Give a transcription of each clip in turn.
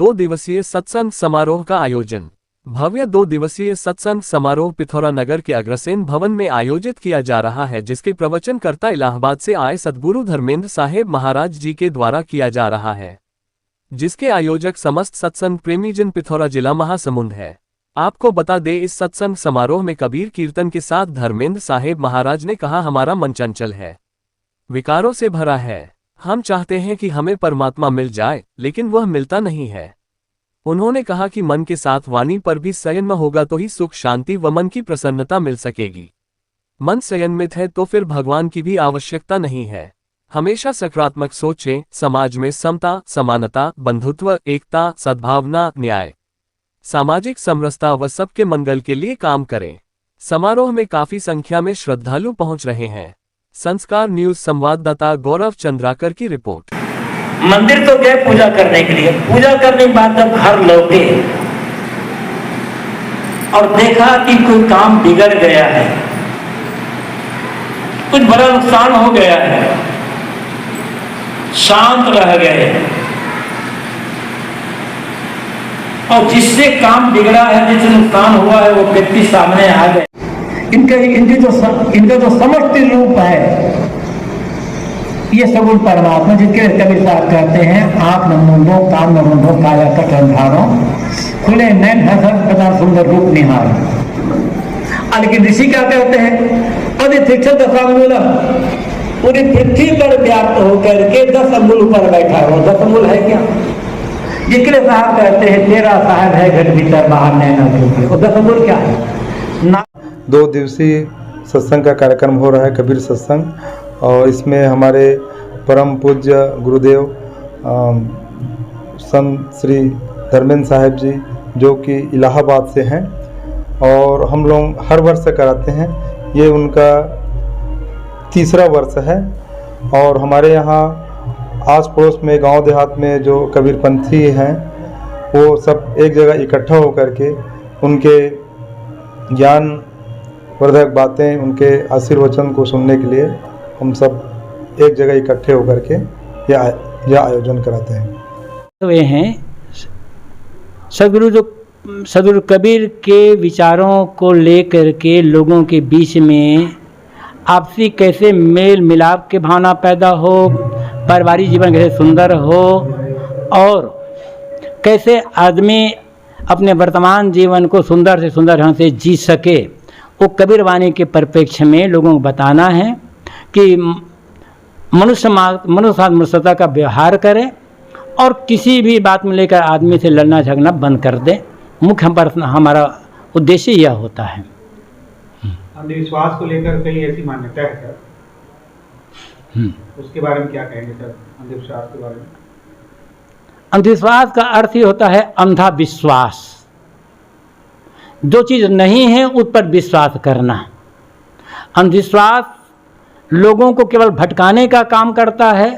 2 दिवसीय सत्संग समारोह का आयोजन। भव्य 2 दिवसीय सत्संग समारोह पिथौरा नगर के अग्रसेन भवन में आयोजित किया जा रहा है, जिसके प्रवचनकर्ता इलाहाबाद से आए सद्गुरु धर्मेंद्र साहेब महाराज जी के द्वारा किया जा रहा है, जिसके आयोजक समस्त सत्संग प्रेमीजन पिथौरा जिला महासमुंद है। आपको बता दें, इस सत्संग समारोह में कबीर कीर्तन के साथ धर्मेंद्र साहेब महाराज ने कहा, हमारा मन चंचल है, विकारों से भरा है। हम चाहते हैं कि हमें परमात्मा मिल जाए, लेकिन वह मिलता नहीं है। उन्होंने कहा कि मन के साथ वाणी पर भी संयम होगा तो ही सुख शांति व मन की प्रसन्नता मिल सकेगी। मन संयमित है तो फिर भगवान की भी आवश्यकता नहीं है। हमेशा सकारात्मक सोचें, समाज में समता, समानता, बंधुत्व, एकता, सद्भावना, न्याय, सामाजिक समरसता व सबके मंगल के लिए काम करें। समारोह में काफी संख्या में श्रद्धालु पहुंच रहे हैं। संस्कार न्यूज संवाददाता गौरव चंद्राकर की रिपोर्ट। मंदिर तो गए पूजा करने के लिए, पूजा करने के बाद जब घर लौटे और देखा कि कोई काम बिगड़ गया है, कुछ बड़ा नुकसान हो गया है, शांत रह गए और जिससे काम बिगड़ा है, जिससे नुकसान हुआ है, वो व्यक्ति सामने आ गए। इनका जो समष्टि रूप है, ये सगुण परमात्मा, जिसके कबीर साहब कहते हैं, आंख न मूंदो, कान न मूंदो, काया कट अंधारो, खुले नैन हंस बता सुंदर रूप निहारो। लेकिन ऋषि क्या कहते हैं, अधिथिक्षण 10 अंगुल, पूरी पृथ्वी पर व्याप्त होकर के 10 अंगुल पर बैठा हो। 10 अंगुल है क्या? जिक्र साहब कहते हैं, तेरा साहब है घट भीतर बाहर नैना क्योंकि। और 10 अंगुल क्या है? 2 दिवसीय सत्संग का कार्यक्रम हो रहा है, कबीर सत्संग, और इसमें हमारे परम पूज्य गुरुदेव संत श्री धर्मेंद्र साहेब जी, जो कि इलाहाबाद से हैं, और हम लोग हर वर्ष कराते हैं। ये उनका 3रा वर्ष है। और हमारे यहाँ आस पड़ोस में गांव देहात में जो कबीरपंथी हैं, वो सब एक जगह इकट्ठा होकर के उनके ज्ञान वर्धक बातें, उनके आशीर्वचन को सुनने के लिए हम सब एक जगह इकट्ठे होकर के यह आयोजन कराते हैं। वे हैं सदगुरु कबीर के विचारों को लेकर के लोगों के बीच में आपसी कैसे मेल मिलाप के भावना पैदा हो, पारिवारिक जीवन कैसे सुंदर हो, और कैसे आदमी अपने वर्तमान जीवन को सुंदर से सुंदर ढंग से जी सके, वो कबीर वाणी के परिप्रेक्ष्य में लोगों को बताना है कि मनुष्य मनुष्यता का व्यवहार करें और किसी भी बात में लेकर आदमी से लड़ना झगड़ना बंद कर दें। मुख्य हमारा उद्देश्य यह होता है। अंधविश्वास को लेकर कई ऐसी मान्यता है सर, उसके बारे में क्या कहेंगे सर? अंधविश्वास के बारे में, अंधविश्वास का अर्थ ही होता है अंधा विश्वास। जो चीज़ नहीं है उस पर विश्वास करना। अंधविश्वास लोगों को केवल भटकाने का काम करता है।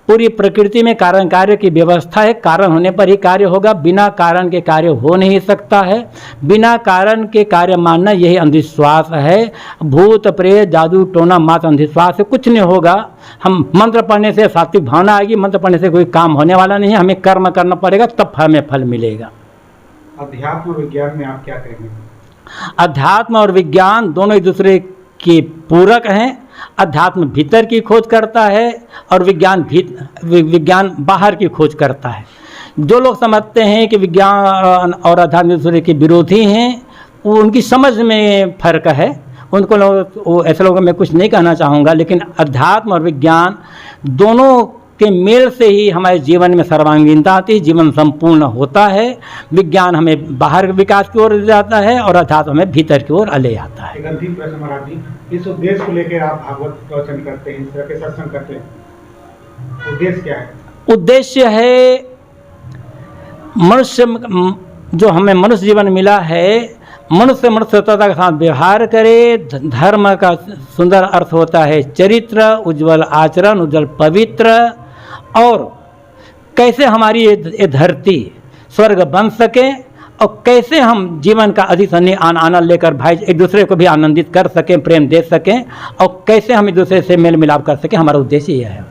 पूरी प्रकृति में कारण कार्य की व्यवस्था है, कारण होने पर ही कार्य होगा, बिना कारण के कार्य हो नहीं सकता है। बिना कारण के कार्य मानना यही अंधविश्वास है। भूत प्रेत जादू टोना मात्र अंधविश्वास से कुछ नहीं होगा। हम मंत्र पढ़ने से सात्विक भावना आएगी, मंत्र पढ़ने से कोई काम होने वाला नहीं है। हमें कर्म करना पड़ेगा, तब हमें फल मिलेगा। अध्यात्म और विज्ञान में आप क्या कहेंगे? अध्यात्म और विज्ञान दोनों एक दूसरे के पूरक हैं। अध्यात्म भीतर की खोज करता है और विज्ञान बाहर की खोज करता है। जो लोग समझते हैं कि विज्ञान और अध्यात्म दूसरे के विरोधी हैं, वो उनकी समझ में फर्क है। उनको ऐसे लोगों में कुछ नहीं कहना चाहूँगा, लेकिन अध्यात्म और विज्ञान दोनों के मेल से ही हमारे जीवन में सर्वांगीणता आती है, जीवन संपूर्ण होता है। विज्ञान हमें बाहर विकास की ओर ले जाता है और अध्यात्म हमें भीतर की ओर ले आता है। एक अंतिम प्रश्न महाराज जी, इस उद्देश्य को लेकर आप भागवत प्रवचन करते हैं, इस तरह के सत्संग करते हैं, उद्देश्य क्या है? उद्देश्य है मनुष्य, जो हमें मनुष्य जीवन मिला है, मनुष्य मनुष्यता के साथ व्यवहार करे। धर्म का सुंदर अर्थ होता है चरित्र, उज्जवल आचरण, उज्जवल पवित्र, और कैसे हमारी ये धरती स्वर्ग बन सके और कैसे हम जीवन का अधिक आनंद लेकर भाई एक दूसरे को भी आनंदित कर सकें, प्रेम दे सकें, और कैसे हम एक दूसरे से मेल मिलाप कर सकें। हमारा उद्देश्य यह है।